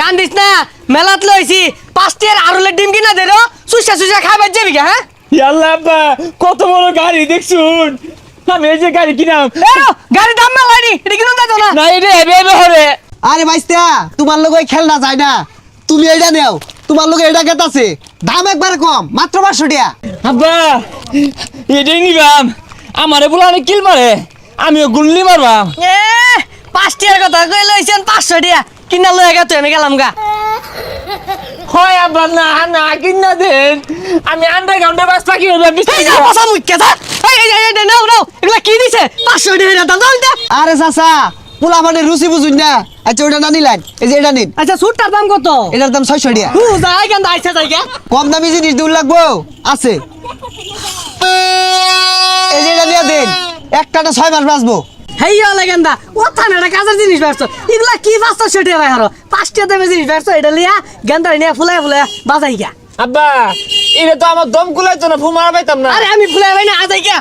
গান দিস না মেলাত লইছি 5টির আরুলের ডিম কিনা দে রো সুসা সুসা খাবার যাবি গা হ্যাঁ ইয়াল্লা আব্বা কত বড় গাড়ি দেখছুন আমি এই যে গাড়ি কিনাম এরো গাড়ি দাম মেলানি এটা কিনুন দাও না না এটা হেবে হরে আরে ভাইস্তা তোমার লগে ওই খেলনা যায় না তুমি এইটা নেও তোমার লগে এটা গেতাছে দাম একবার কম মাত্র 500 টাকা আব্বা এটাই নিবাম আমারে বলে অনেক কিল মারে আমিও গুল্লি মারবাম এ 5টির কথা কই লইছেন 500 টাকা কিনা লই গা তুই আমি গেলাম গা হয় আব্বা না না কিনা দেন আমি আন্ডারগ্রাউন্ডে বাস পাখি হইবা এই যা পাছা মুখ্যা থা এই নাও নাও এগুলা কি দিছে 500 টাকা দাম দাও দে আরে চাচা পোলা মানে রুচি বুঝুন না আচ্ছা ওটা না নিলেন এই যে এটা নিন আচ্ছা সুটটার দাম কত এটার দাম 600 টাকা হু যাই গান আইছে যাই গা কম দামি জিনিস দূর লাগবো আছে এই যে এটা নিয়ে দেন একটাটা 6 মাস বাঁচবো হেইয়া লেগেন্দা ও থানাটা কাজের জিনিস বেরছো এগুলা কি 500 টাকা হারো 5 টাকা দামের জিনিস বেরছো এটা লিয়া গেন্দা নিয়ে ফুলে ফুলে বাজাই গা আব্বা এটা তো আমার দম কুলাইতো না ফুমার পাইতাম না আরে আমি ফুলে ভাই না আজাই গা